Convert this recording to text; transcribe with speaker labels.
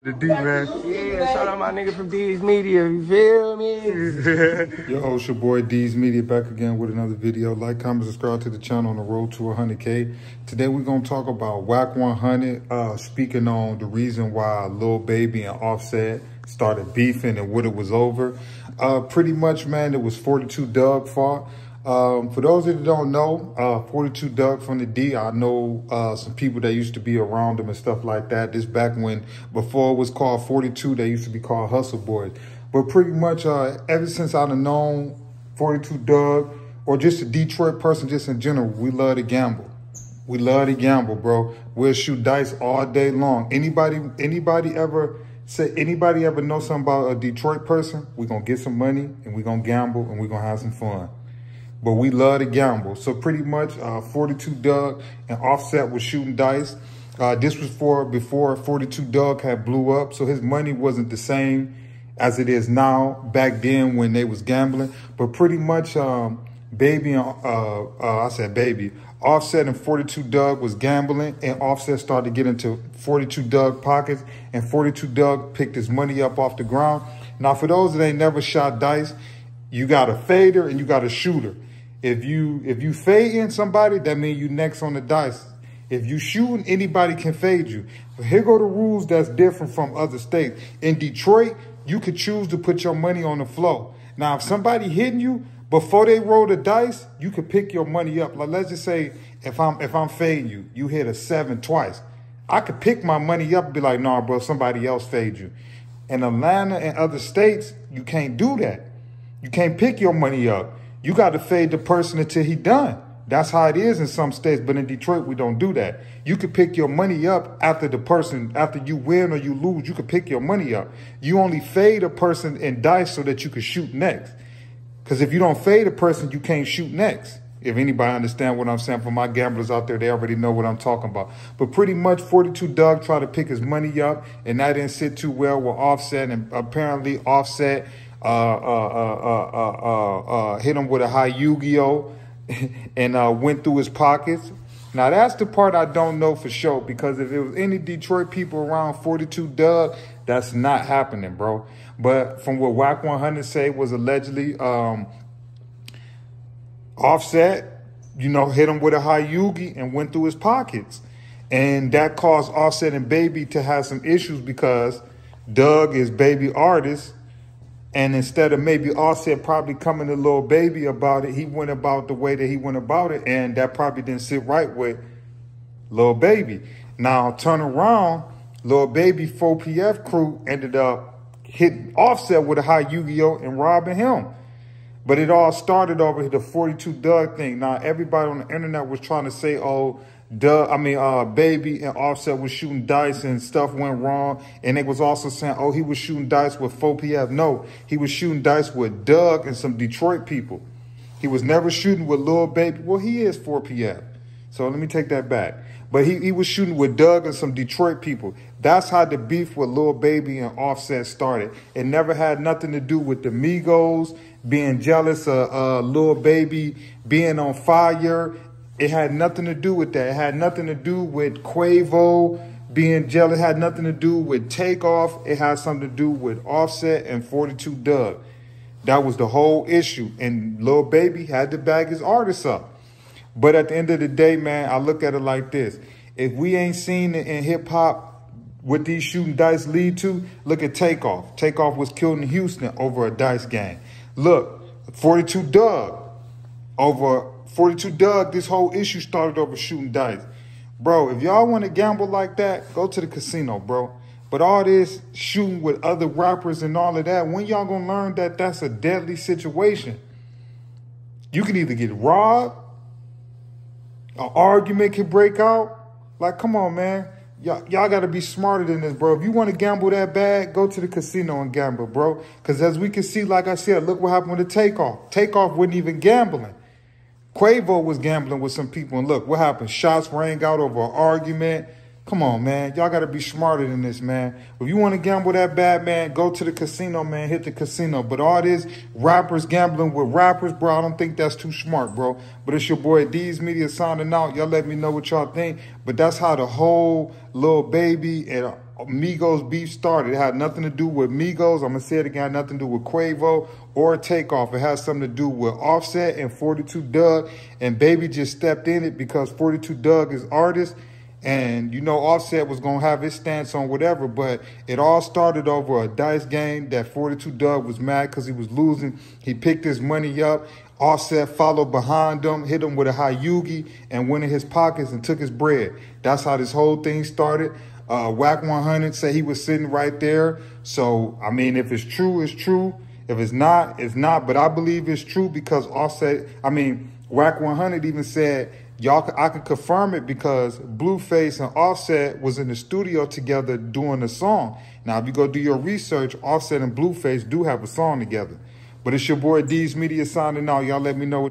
Speaker 1: The D, man.
Speaker 2: Yeah, shout out my nigga from D's Media, you feel me?
Speaker 1: Yo, it's your boy D's Media back again with another video. Like, comment, subscribe to the channel on the road to 100K. Today we're going to talk about Whack 100, speaking on the reason why Lil Baby and Offset started beefing and what it was over. Pretty much, man, it was 42 Dugg fault. For those that don't know, 42 Dugg from the D, I know some people that used to be around him and stuff like that. This back when, before it was called 42, they used to be called Hustle Boys. But pretty much ever since I've known 42 Dugg, or just a Detroit person just in general, we love to gamble. We love to gamble, bro. We'll shoot dice all day long. Anybody ever know something about a Detroit person? We're going to get some money and we're going to gamble and we're going to have some fun. But we love to gamble. So pretty much 42 Dugg and Offset was shooting dice. This was before 42 Dugg had blew up. So his money wasn't the same as it is now back then when they was gambling. But pretty much Baby and, Offset and 42 Dugg was gambling, and Offset started to get into 42 Dugg pockets, and 42 Dugg picked his money up off the ground. Now, for those that ain't never shot dice, you got a fader and you got a shooter. If you fading somebody, that means you next on the dice. If you shooting, anybody can fade you. But here go the rules that's different from other states. In Detroit, you could choose to put your money on the floor. Now, if somebody hitting you, before they roll the dice, you could pick your money up. Like, let's just say if I'm fading you, you hit a 7 twice. I could pick my money up and be like, nah, bro, somebody else fade you. In Atlanta and other states, you can't do that. You can't pick your money up. You got to fade the person until he done. That's how it is in some states, but in Detroit, we don't do that. You could pick your money up after you win or you lose, you could pick your money up. You only fade a person in dice so that you can shoot next. Because if you don't fade a person, you can't shoot next. If anybody understand what I'm saying, for my gamblers out there, they already know what I'm talking about. But pretty much 42 Dugg tried to pick his money up, and that didn't sit too well with Offset, and apparently Offset hit him with a high Yu-Gi-Oh! And went through his pockets. Now, that's the part I don't know for sure, because if it was any Detroit people around 42 Dugg, that's not happening, bro. But from what Whack 100 say was allegedly Offset, hit him with a high Yugi and went through his pockets. And that caused Offset and Baby to have some issues because Dugg is Baby artist. And instead of maybe Offset probably coming to Lil Baby about it, he went about the way that he went about it, and that probably didn't sit right with Lil Baby. Now, turn around, Lil Baby 4PF crew ended up hitting Offset with a high Yu-Gi-Oh! And robbing him. But it all started over the 42 Dugg thing. Now, everybody on the internet was trying to say, oh, Baby and Offset was shooting dice and stuff went wrong. And they was also saying, oh, he was shooting dice with 4PF. No, he was shooting dice with Dugg and some Detroit people. He was never shooting with Lil Baby. Well, he is 4PF. So let me take that back. But he was shooting with Dugg and some Detroit people. That's how the beef with Lil Baby and Offset started. It never had nothing to do with the Migos being jealous of Lil Baby being on fire. It had nothing to do with that. It had nothing to do with Quavo being jealous. It had nothing to do with Takeoff. It had something to do with Offset and 42 Dugg. That was the whole issue. And Lil Baby had to bag his artists up. But at the end of the day, man, I look at it like this. If we ain't seen it in hip-hop what these shooting dice lead to, look at Takeoff. Takeoff was killed in Houston over a dice game. Look, 42 Dugg, this whole issue started over shooting dice. Bro, if y'all want to gamble like that, go to the casino, bro. But all this shooting with other rappers and all of that, when y'all gonna learn that that's a deadly situation? You can either get robbed, an argument can break out. Like, come on, man. Y'all got to be smarter than this, bro. If you want to gamble that bad, go to the casino and gamble, bro. Because as we can see, like I said, look what happened with the Takeoff. Takeoff wasn't even gambling. Quavo was gambling with some people. And look, what happened? Shots rang out over an argument. Come on, man. Y'all got to be smarter than this, man. If you want to gamble that bad, man, go to the casino, man. Hit the casino. But all this rappers gambling with rappers, bro, I don't think that's too smart, bro. But it's your boy D's Media signing out. Y'all let me know what y'all think. But that's how the whole Lil Baby and Migos beef started. It had nothing to do with Migos. I'm going to say it again. Nothing to do with Quavo or Takeoff. It has something to do with Offset and 42 Dugg. And Baby just stepped in it because 42 Dugg is artist. And, you know, Offset was going to have his stance on whatever. But it all started over a dice game that 42 Dugg was mad because he was losing. He picked his money up. Offset followed behind him, hit him with a high yugi, and went in his pockets and took his bread. That's how this whole thing started. Whack 100 said he was sitting right there. So, I mean, if it's true, it's true. If it's not, it's not. But I believe it's true because Whack 100 even said, I can confirm it because Blueface and Offset was in the studio together doing a song. Now, if you go do your research, Offset and Blueface do have a song together. But it's your boy D's Media signing out. Y'all let me know what